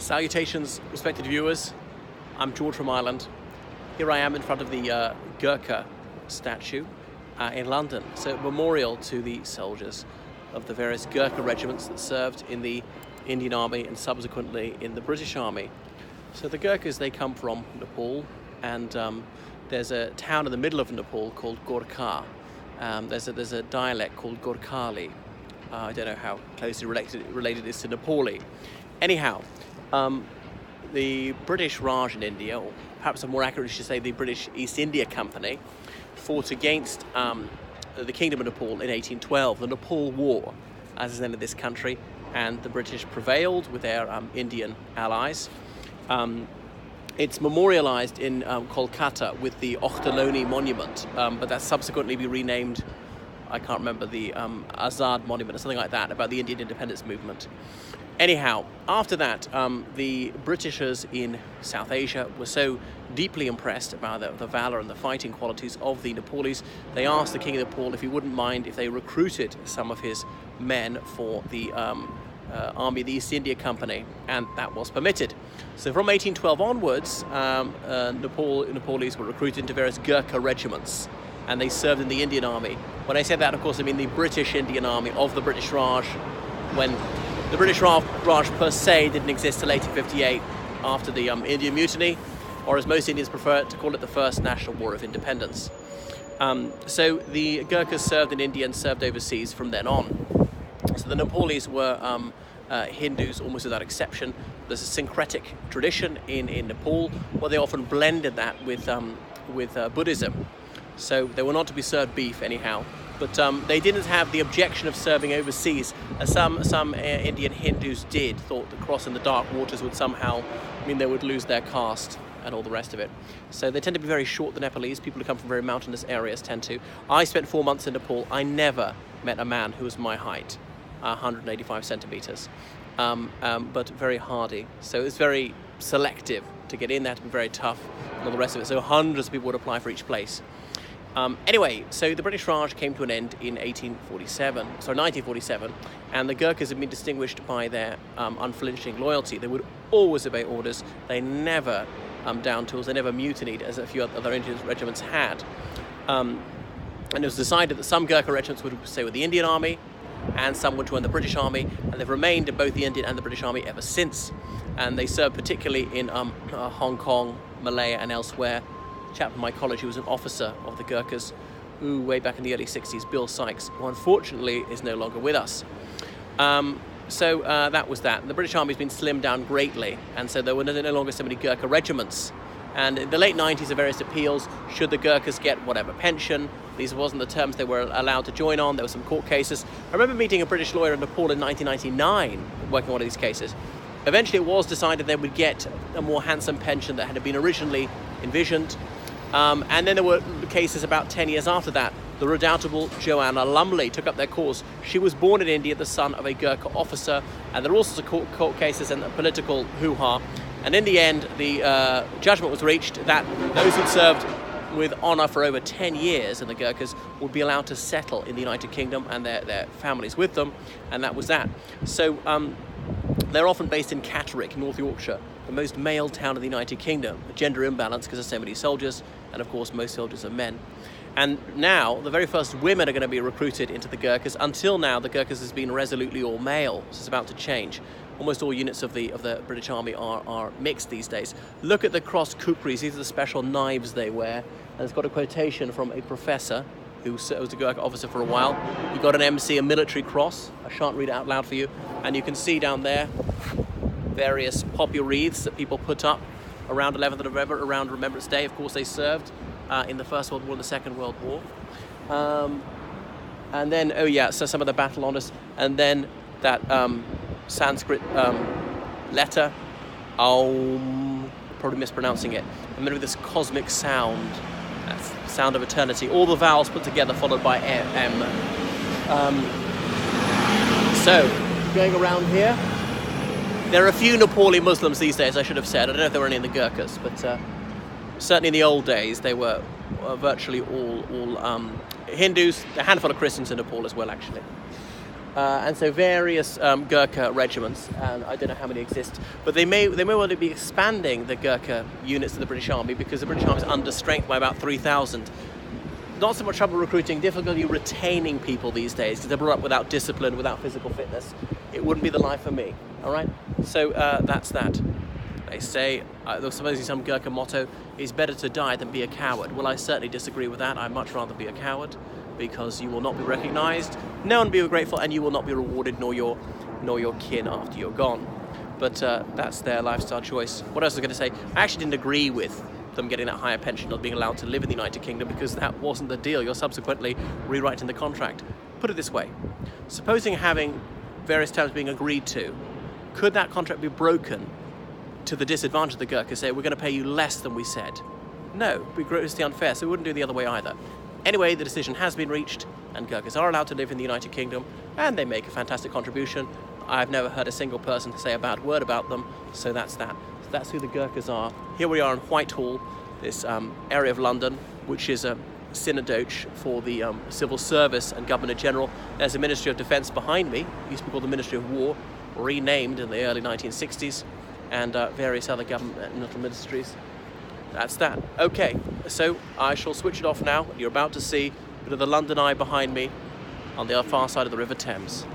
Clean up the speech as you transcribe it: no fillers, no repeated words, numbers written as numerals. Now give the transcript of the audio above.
Salutations, respected viewers. I'm George from Ireland. Here I am in front of the Gurkha statue in London. So, a memorial to the soldiers of the various Gurkha regiments that served in the Indian Army and subsequently in the British Army. So the Gurkhas, they come from Nepal, and there's a town in the middle of Nepal called Gurkha. There's a dialect called Gurkhali. I don't know how closely related it is to Nepali. Anyhow, the British Raj in India, or perhaps more accurately should say the British East India Company, fought against the Kingdom of Nepal in 1812, the Nepal War, as is the name of this country, and the British prevailed with their Indian allies. It's memorialized in Kolkata with the Ochterlony Monument, but that's subsequently been renamed, I can't remember, the Azad Monument or something like that, about the Indian independence movement. Anyhow, after that, the Britishers in South Asia were so deeply impressed about the valor and the fighting qualities of the Nepalis, they asked the King of Nepal if he wouldn't mind if they recruited some of his men for the army of the East India Company, and that was permitted. So from 1812 onwards, Nepalis were recruited into various Gurkha regiments, and they served in the Indian Army. When I say that, of course, I mean the British Indian Army of the British Raj, when the British Raj per se didn't exist till 1858 after the Indian Mutiny, or as most Indians prefer to call it, the First National War of Independence. So the Gurkhas served in India and served overseas from then on. So the Nepalis were Hindus almost without exception. There's a syncretic tradition in Nepal where they often blended that with Buddhism. So they were not to be served beef anyhow. But they didn't have the objection of serving overseas, as some Indian Hindus did, thought that crossing the dark waters would somehow mean they would lose their caste and all the rest of it. So they tend to be very short, the Nepalese. People who come from very mountainous areas tend to. I spent 4 months in Nepal. I never met a man who was my height, 185 centimeters, but very hardy. So it's very selective to get in there, to be very tough and all the rest of it. So hundreds of people would apply for each place. Anyway, so the British Raj came to an end in 1947, and the Gurkhas had been distinguished by their unflinching loyalty. They would always obey orders. They never down tools. They never mutinied, as a few other Indian regiments had. And it was decided that some Gurkha regiments would stay with the Indian Army, and some would join the British Army, and they've remained in both the Indian and the British Army ever since. And they served particularly in Hong Kong, Malaya, and elsewhere. A chap from my college who was an officer of the Gurkhas, who way back in the early 60s, Bill Sykes, who unfortunately is no longer with us. So that was that. The British Army has been slimmed down greatly, and so there were no longer so many Gurkha regiments. And in the late 90s, there were various appeals. Should the Gurkhas get whatever pension? These wasn't the terms they were allowed to join on. There were some court cases. I remember meeting a British lawyer in Nepal in 1999, working on one of these cases. Eventually, it was decided they would get a more handsome pension that had been originally envisioned. And then there were cases about 10 years after that. The redoubtable Joanna Lumley took up their cause. She was born in India, the son of a Gurkha officer, and there were all sorts of court cases and political hoo-ha. And in the end, the judgment was reached that those who'd served with honour for over 10 years in the Gurkhas would be allowed to settle in the United Kingdom and their families with them, and that was that. So they're often based in Catterick, North Yorkshire, the most male town of the United Kingdom, a gender imbalance because there's so many soldiers, and of course most soldiers are men. And now, the very first women are going to be recruited into the Gurkhas. Until now, the Gurkhas has been resolutely all male. This is about to change. Almost all units of the British Army are mixed these days. Look at the cross kukris. These are the special knives they wear. And it's got a quotation from a professor who was a Gurkha officer for a while. He got an MC, a military cross. I shan't read it out loud for you. And you can see down there various poppy wreaths that people put up around 11th of November, around Remembrance Day. Of course, they served in the First World War and the Second World War. And then, so some of the battle honours. And then that Sanskrit letter, Aum, probably mispronouncing it. And then with this cosmic sound, that's sound of eternity. All the vowels put together, followed by M. So, going around here, there are a few Nepali Muslims these days, I should have said. I don't know if there were any in the Gurkhas, but certainly in the old days, they were virtually all Hindus, a handful of Christians in Nepal as well, actually. And so various Gurkha regiments, and I don't know how many exist, but they may well be expanding the Gurkha units of the British Army, because the British Army is under strength by about 3,000. Not so much trouble recruiting, difficulty retaining people these days, because they're brought up without discipline, without physical fitness. It wouldn't be the life for me, all right? So that's that. They say, supposedly some Gurkha motto, it's better to die than be a coward. Well, I certainly disagree with that. I'd much rather be a coward, because you will not be recognised, no one will be grateful, and you will not be rewarded, nor your kin after you're gone. But that's their lifestyle choice. What else was I going to say? I actually didn't agree with them getting that higher pension, not being allowed to live in the United Kingdom, because that wasn't the deal. You're subsequently rewriting the contract. Put it this way, supposing having various terms being agreed to, could that contract be broken to the disadvantage of the Gurkha, say we're going to pay you less than we said? No, it would be grossly unfair, so we wouldn't do the other way either. Anyway, the decision has been reached, and Gurkhas are allowed to live in the United Kingdom, and they make a fantastic contribution. I've never heard a single person say a bad word about them, so that's that. So that's who the Gurkhas are. Here we are in Whitehall, this area of London, which is a synodoche for the civil service and government in general. There's a Ministry of Defence behind me, used to be called the Ministry of War, renamed in the early 1960s, and various other governmental ministries. That's that. Okay, so I shall switch it off now. You're about to see a bit of the London Eye behind me on the far side of the River Thames.